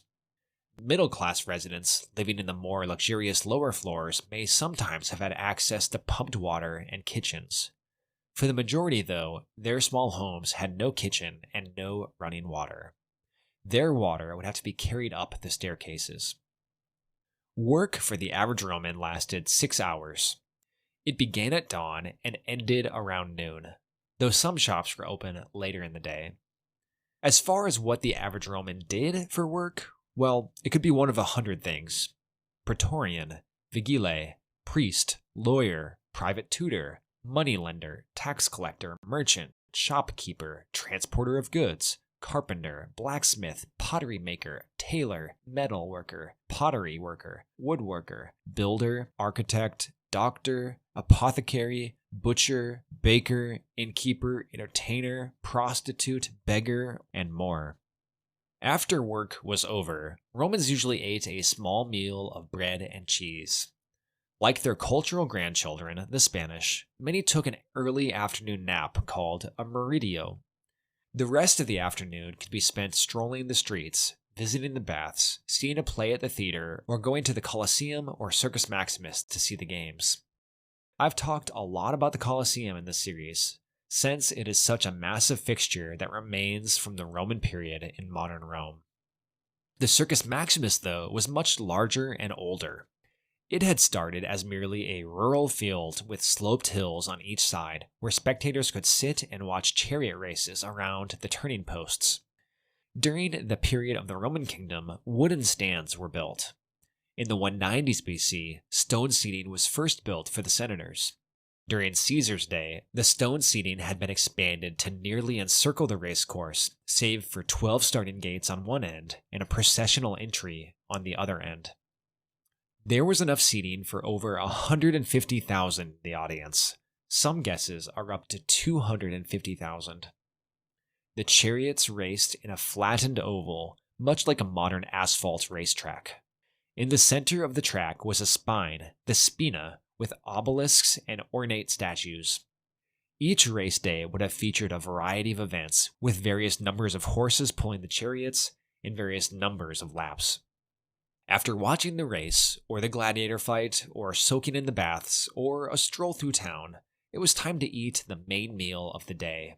Middle-class residents living in the more luxurious lower floors may sometimes have had access to pumped water and kitchens. For the majority, though, their small homes had no kitchen and no running water. Their water would have to be carried up the staircases. Work for the average Roman lasted 6 hours. It began at dawn and ended around noon, though some shops were open later in the day. As far as what the average Roman did for work, well, it could be one of 100 things. Praetorian, vigile, priest, lawyer, private tutor, moneylender, tax collector, merchant, shopkeeper, transporter of goods, carpenter, blacksmith, pottery maker, tailor, metal worker, pottery worker, woodworker, builder, architect, doctor, apothecary, butcher, baker, innkeeper, entertainer, prostitute, beggar, and more. After work was over, Romans usually ate a small meal of bread and cheese. Like their cultural grandchildren, the Spanish, many took an early afternoon nap called a meridio. The rest of the afternoon could be spent strolling the streets, visiting the baths, seeing a play at the theater, or going to the Colosseum or Circus Maximus to see the games. I've talked a lot about the Colosseum in this series, since it is such a massive fixture that remains from the Roman period in modern Rome. The Circus Maximus, though, was much larger and older. It had started as merely a rural field with sloped hills on each side where spectators could sit and watch chariot races around the turning posts. During the period of the Roman kingdom, wooden stands were built. In the 190s BC, stone seating was first built for the senators. During Caesar's day, the stone seating had been expanded to nearly encircle the racecourse, save for 12 starting gates on one end and a processional entry on the other end. There was enough seating for over 150,000 in the audience. Some guesses are up to 250,000. The chariots raced in a flattened oval, much like a modern asphalt racetrack. In the center of the track was a spine, the spina, with obelisks and ornate statues. Each race day would have featured a variety of events, with various numbers of horses pulling the chariots and various numbers of laps. After watching the race, or the gladiator fight, or soaking in the baths, or a stroll through town, it was time to eat the main meal of the day.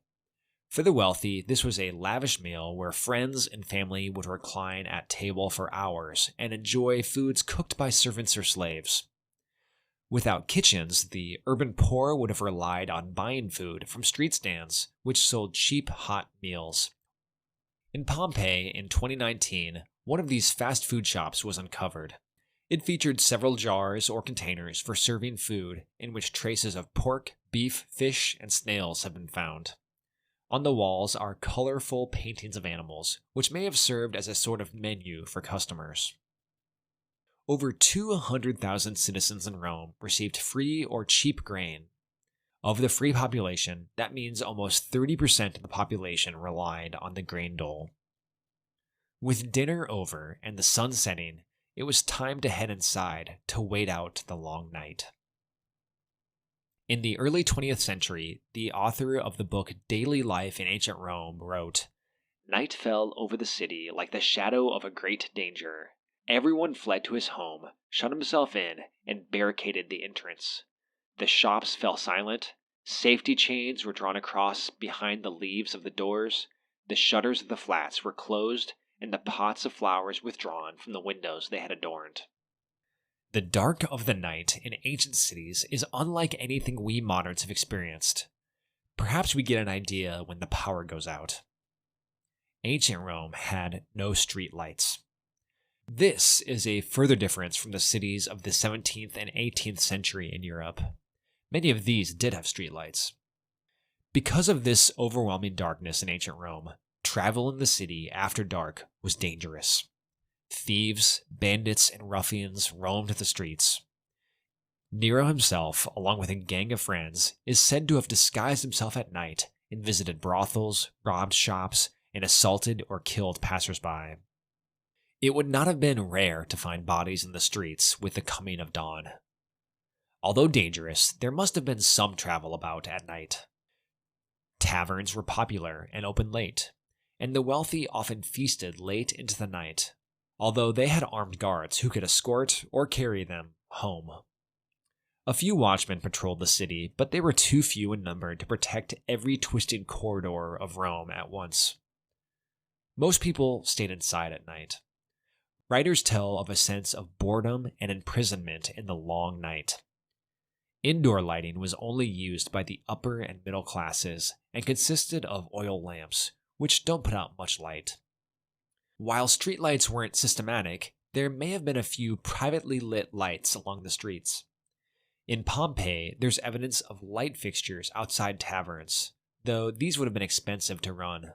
For the wealthy, this was a lavish meal where friends and family would recline at table for hours and enjoy foods cooked by servants or slaves. Without kitchens, the urban poor would have relied on buying food from street stands, which sold cheap, hot meals. In Pompeii in 2019, one of these fast food shops was uncovered. It featured several jars or containers for serving food in which traces of pork, beef, fish, and snails have been found. On the walls are colorful paintings of animals, which may have served as a sort of menu for customers. Over 200,000 citizens in Rome received free or cheap grain. Of the free population, that means almost 30% of the population relied on the grain dole. With dinner over and the sun setting, it was time to head inside to wait out the long night. In the early 20th century, the author of the book Daily Life in Ancient Rome wrote, "Night fell over the city like the shadow of a great danger. Everyone fled to his home, shut himself in, and barricaded the entrance. The shops fell silent, safety chains were drawn across behind the leaves of the doors, the shutters of the flats were closed, and the pots of flowers withdrawn from the windows they had adorned." The dark of the night in ancient cities is unlike anything we moderns have experienced. Perhaps we get an idea when the power goes out. Ancient Rome had no street lights. This is a further difference from the cities of the 17th and 18th century in Europe. Many of these did have streetlights. Because of this overwhelming darkness in ancient Rome, travel in the city after dark was dangerous. Thieves, bandits, and ruffians roamed the streets. Nero himself, along with a gang of friends, is said to have disguised himself at night and visited brothels, robbed shops, and assaulted or killed passersby. It would not have been rare to find bodies in the streets with the coming of dawn. Although dangerous, there must have been some travel about at night. Taverns were popular and open late, and the wealthy often feasted late into the night, although they had armed guards who could escort or carry them home. A few watchmen patrolled the city, but they were too few in number to protect every twisted corridor of Rome at once. Most people stayed inside at night. Writers tell of a sense of boredom and imprisonment in the long night. Indoor lighting was only used by the upper and middle classes and consisted of oil lamps, which don't put out much light. While streetlights weren't systematic, there may have been a few privately lit lights along the streets. In Pompeii, there's evidence of light fixtures outside taverns, though these would have been expensive to run.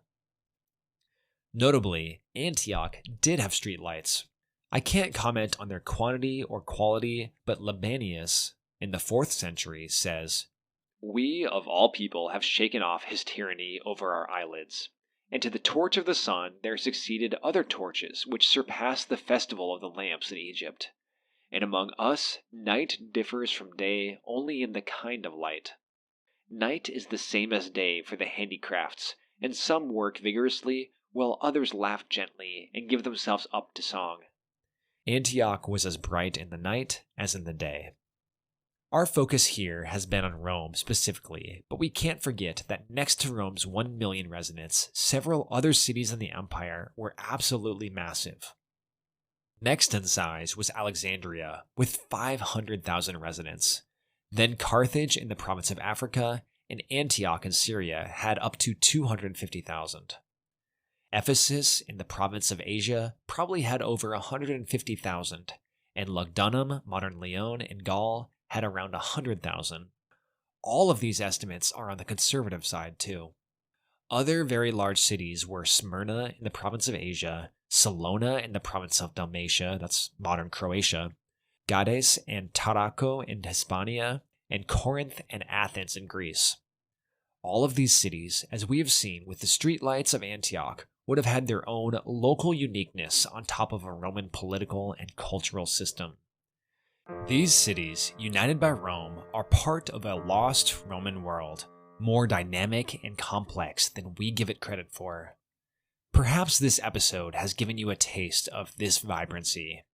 Notably, Antioch did have streetlights. I can't comment on their quantity or quality, but Libanius, in the 4th century, says, "We of all people have shaken off his tyranny over our eyelids, and to the torch of the sun there succeeded other torches which surpassed the festival of the lamps in Egypt. and among us, night differs from day only in the kind of light. Night is the same as day for the handicrafts, and some work vigorously, while others laugh gently and give themselves up to song. Antioch was as bright in the night as in the day. Our focus here has been on Rome specifically, but we can't forget that next to Rome's 1 million residents, several other cities in the empire were absolutely massive. Next in size was Alexandria, with 500,000 residents. Then Carthage in the province of Africa, and Antioch in Syria had up to 250,000. Ephesus in the province of Asia probably had over 150,000, and Lugdunum, modern Lyon, in Gaul had around 100,000. All of these estimates are on the conservative side too. Other very large cities were Smyrna in the province of Asia, Salona in the province of Dalmatia, that's modern Croatia, Gades and Tarraco in Hispania, and Corinth and Athens in Greece. All of these cities, as we have seen with the streetlights of Antioch, would have had their own local uniqueness on top of a Roman political and cultural system. These cities, united by Rome, are part of a lost Roman world, more dynamic and complex than we give it credit for. Perhaps this episode has given you a taste of this vibrancy.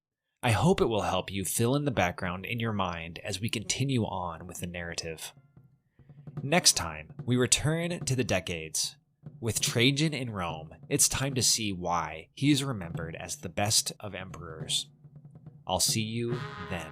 I hope it will help you fill in the background in your mind as we continue on with the narrative. Next time, we return to the decades. With Trajan in Rome, it's time to see why he is remembered as the best of emperors. I'll see you then.